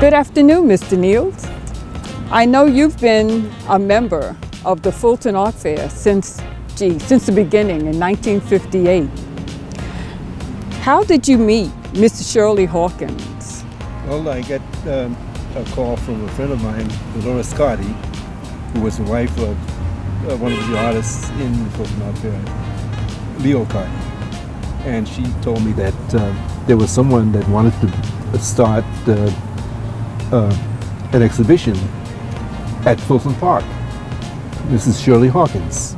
Good afternoon, Mr. Niels. I know you've been a member of the Fulton Art Fair since the beginning in 1958. How did you meet Mr. Shirley Hawkins? Well, I got a call from a friend of mine, Dolores Carty, who was the wife of one of the artists in the Fulton Art Fair, Leo Carty. And she told me that there was someone that wanted to start an exhibition at Fulton Park, Mrs. Shirley Hawkins.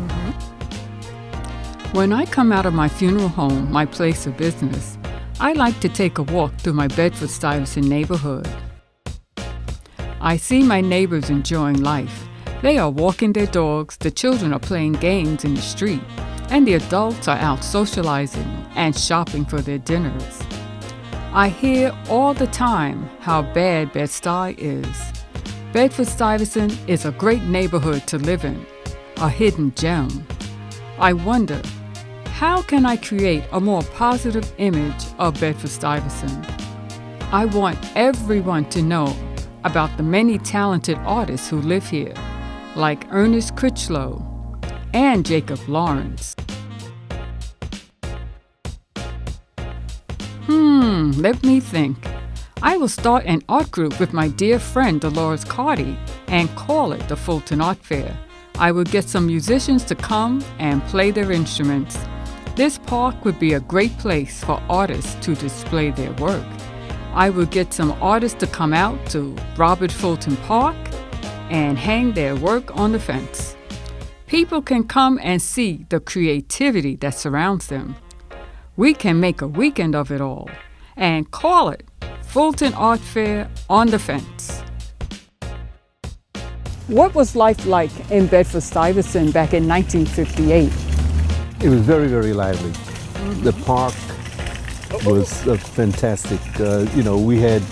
When I come out of my funeral home, my place of business, I like to take a walk through my Bedford-Stuyvesant neighborhood. I see my neighbors enjoying life. They are walking their dogs, the children are playing games in the street, and the adults are out socializing and shopping for their dinners. I hear all the time how bad Bed-Stuy is. Bedford-Stuyvesant is a great neighborhood to live in, a hidden gem. I wonder, how can I create a more positive image of Bedford-Stuyvesant? I want everyone to know about the many talented artists who live here, like Ernest Critchlow and Jacob Lawrence. Let me think. I will start an art group with my dear friend Dolores Carty and call it the Fulton Art Fair. I will get some musicians to come and play their instruments. This park would be a great place for artists to display their work. I will get some artists to come out to Robert Fulton Park and hang their work on the fence. People can come and see the creativity that surrounds them. We can make a weekend of it all and call it Fulton Art Fair on the Fence. What was life like in Bedford-Stuyvesant back in 1958? It was very, very lively. The park was fantastic. We had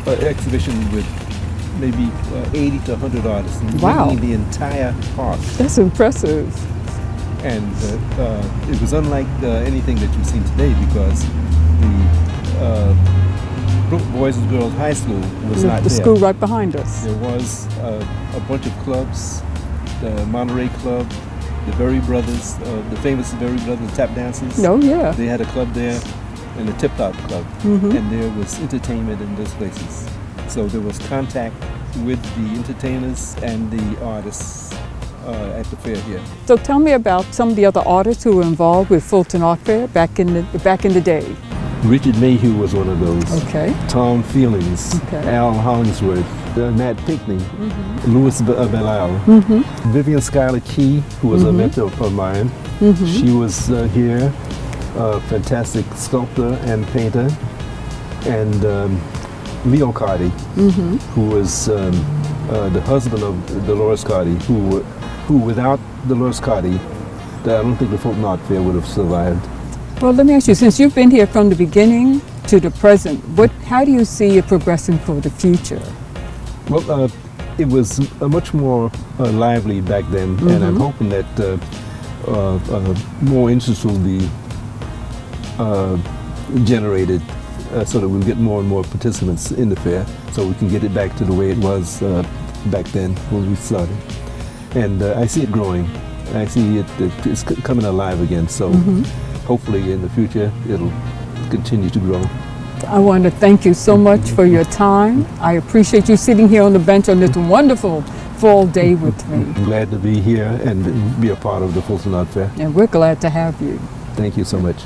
an exhibition with maybe 80 to 100 artists. Wow. Bringing the entire park. That's impressive. And it was unlike anything that you've seen today because the Boys and Girls High School was not there. The school right behind us. There was a bunch of clubs, the Monterey Club, the Berry Brothers, the famous Berry Brothers tap dancers. Oh, yeah. They had a club there, and the Tip Top Club. And there was entertainment in those places. So there was contact with the entertainers and the artists at the fair here. So tell me about some of the other artists who were involved with Fulton Art Fair back in the day. Richard Mayhew was one of those. Okay. Tom Feelings, Okay. Al Hollingsworth, Nat Pinckney, Louis Belial, Vivian Schuyler Key, who was a mentor of mine. She was here, a fantastic sculptor and painter, and Leo Carty, who was the husband of Dolores Carty, who without Dolores Carty, I don't think the Fulton Art Fair would have survived. Well, let me ask you, since you've been here from the beginning to the present, how do you see it progressing for the future? Well, it was much more lively back then, and I'm hoping that more interest will be generated so that we'll get more and more participants in the fair, so we can get it back to the way it was back then when we started. And I see it growing. I see it's coming alive again, so hopefully in the future it'll continue to grow. I want to thank you so much for your time. I appreciate you sitting here on the bench on this wonderful fall day with me. I'm glad to be here and be a part of the Fulton Art Fair. And we're glad to have you. Thank you so much.